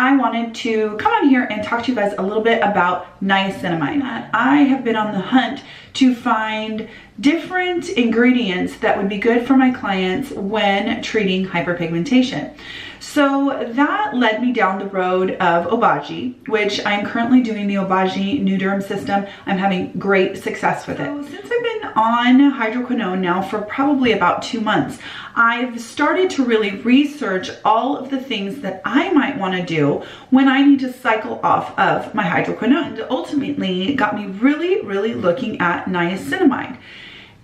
I wanted to come on here and talk to you guys a little bit about niacinamide. I have been on the hunt to find different ingredients that would be good for my clients when treating hyperpigmentation. So that led me down the road of Obagi, which I'm currently doing the Obagi Nude system. I'm having great success with it. So since I've been on hydroquinone now for probably about 2 months, I've started to really research all of the things that I might want to do when I need to cycle off of my hydroquinone. And ultimately got me really looking at niacinamide.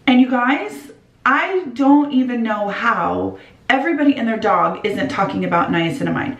And you guys, I don't even know how everybody and their dog isn't talking about niacinamide.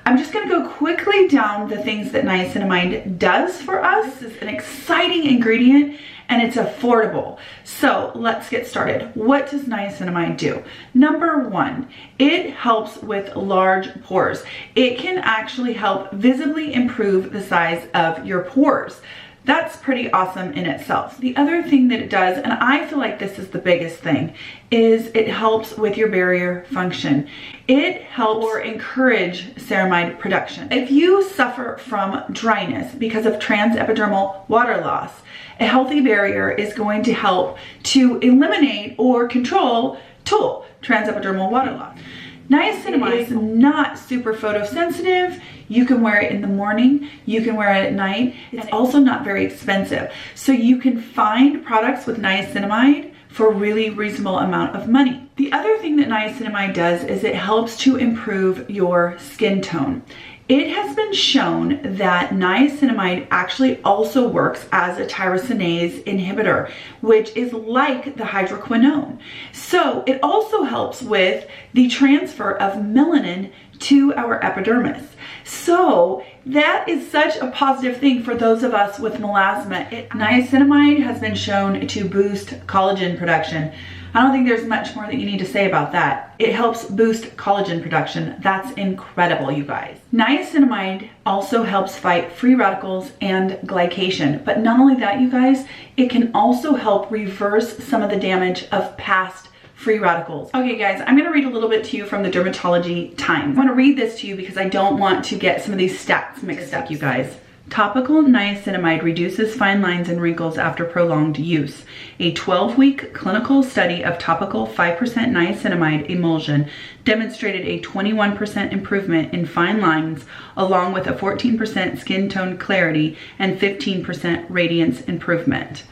I'm just gonna go quickly down the things that niacinamide does for us. It's an exciting ingredient and it's affordable. So let's get started. What does niacinamide do? Number one, it helps with large pores. It can actually help visibly improve the size of your pores. That's pretty awesome in itself. The other thing that it does, and I feel like this is the biggest thing, is it helps with your barrier function. It helps or encourage ceramide production. If you suffer from dryness because of transepidermal water loss, a healthy barrier is going to help to eliminate or control transepidermal water loss. Niacinamide is not super photosensitive. You can wear it in the morning, you can wear it at night. It's also not very expensive. So you can find products with niacinamide for a really reasonable amount of money. The other thing that niacinamide does is it helps to improve your skin tone. It has been shown that niacinamide actually also works as a tyrosinase inhibitor, which is like the hydroquinone. So it also helps with the transfer of melanin to our epidermis. So that is such a positive thing for those of us with melasma. Niacinamide has been shown to boost collagen production. I don't think there's much more that you need to say about that. It helps boost collagen production. That's incredible, you guys. Niacinamide also helps fight free radicals and glycation. But not only that, you guys, it can also help reverse some of the damage of past free radicals. Okay guys, I'm gonna read a little bit to you from the Dermatology Times. I wanna read this to you because I don't want to get some of these stats mixed up, you guys. Topical niacinamide reduces fine lines and wrinkles after prolonged use. A 12-week clinical study of topical 5% niacinamide emulsion demonstrated a 21% improvement in fine lines, along with a 14% skin tone clarity and 15% radiance improvement.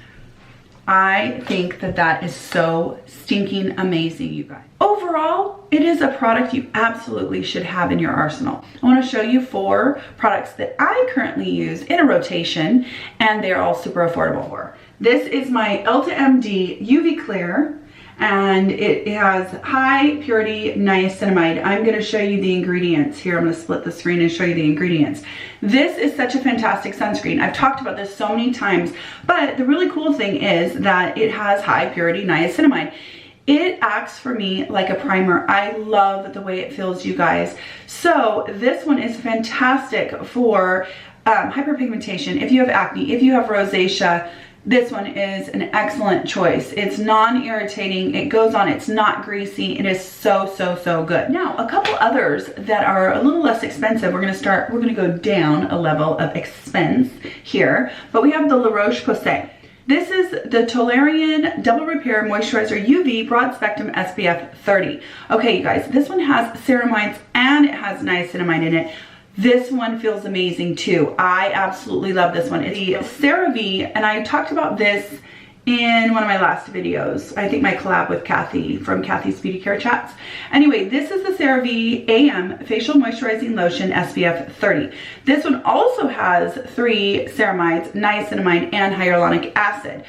I think that that is so stinking amazing, you guys. Overall, it is a product you absolutely should have in your arsenal. I want to show you 4 products that I currently use in a rotation, and they're all super affordable. This is my Elta MD UV Clear, and it has high purity niacinamide. I'm going to show you the ingredients here. I'm going to split the screen and show you the ingredients. This is such a fantastic sunscreen. I've talked about this so many times, but the really cool thing is that it has high purity niacinamide. It acts for me like a primer. I love the way it feels, you guys. So this one is fantastic for hyperpigmentation. If you have acne, if you have rosacea, this one is an excellent choice. It's non-irritating, it goes on, it's not greasy, it is so good. Now, a couple others that are a little less expensive. We're gonna go down a level of expense here, but we have the La Roche-Posay. This is the Tellurian Double Repair Moisturizer UV Broad Spectrum SPF 30. Okay, you guys, this one has ceramides and it has niacinamide in it. This one feels amazing too. I absolutely love this one. It's the CeraVe, and I talked about this in one of my last videos. I think my collab with Kathy from kathysbeautycarechats. Anyway, this is the CeraVe AM Facial Moisturizing Lotion SPF 30. This one also has 3 ceramides, niacinamide, and hyaluronic acid.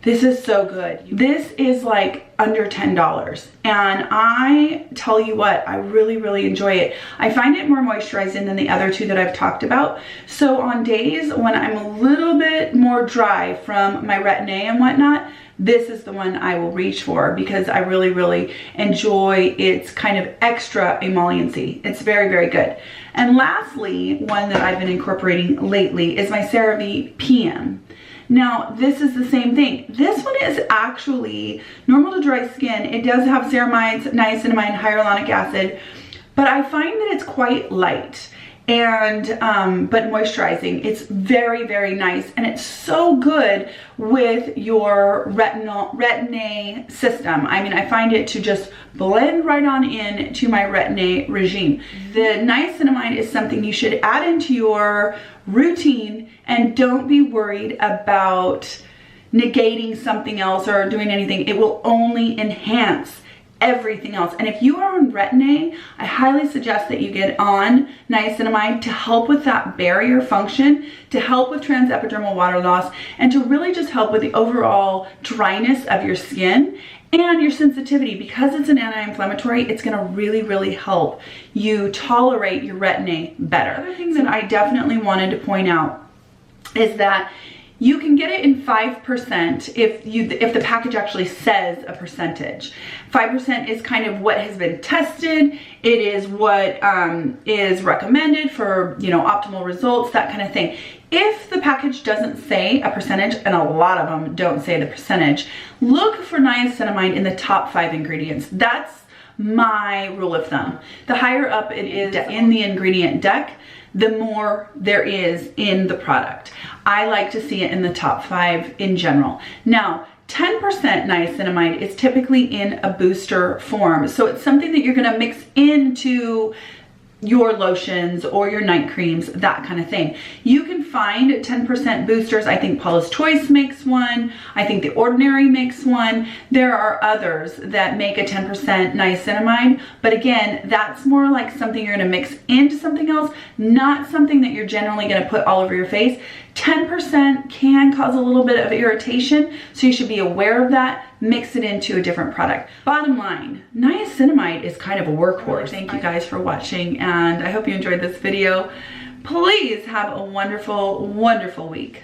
This is so good. This is like under $10. And I tell you what, I really enjoy it. I find it more moisturizing than the other 2 that I've talked about. So on days when I'm a little bit more dry from my retin-a and whatnot, this is the one I will reach for because I really enjoy its kind of extra emolliency. It's very good. And lastly, one that I've been incorporating lately is my CeraVe PM. Now, this is the same thing. This one is actually normal to dry skin. It does have ceramides, niacinamide, hyaluronic acid, but I find that it's quite light. and but moisturizing. It's very, very nice, and it's so good with your retin-a system. I mean, I find it to just blend right on in to my retin-a regime. The niacinamide is something you should add into your routine, and don't be worried about negating something else or doing anything. It will only enhance everything else. And if you are on retin-a, I highly suggest that you get on niacinamide to help with that barrier function, to help with transepidermal water loss, and to really just help with the overall dryness of your skin and your sensitivity. Because it's an anti-inflammatory, it's gonna really, really help you tolerate your retin-a better. Other things that I definitely wanted to point out is that you can get it in 5% if the package actually says a percentage. 5% is kind of what has been tested. It is what is recommended for, you know, optimal results, that kind of thing. If the package doesn't say a percentage, and a lot of them don't say the percentage, look for niacinamide in the top 5 ingredients. That's my rule of thumb. The higher up it is in the ingredient deck, the more there is in the product. I like to see it in the top 5 in general. Now, 10% niacinamide is typically in a booster form. So it's something that you're gonna mix into your lotions or your night creams, that kind of thing. You can find 10% boosters. I think Paula's Choice makes one. I think The Ordinary makes one. There are others that make a 10% niacinamide, but again, that's more like something you're gonna mix into something else, not something that you're generally gonna put all over your face. 10% can cause a little bit of irritation, so you should be aware of that. Mix it into a different product. Bottom line, niacinamide is kind of a workhorse. Thank you guys for watching, and I hope you enjoyed this video. Please have a wonderful, wonderful week.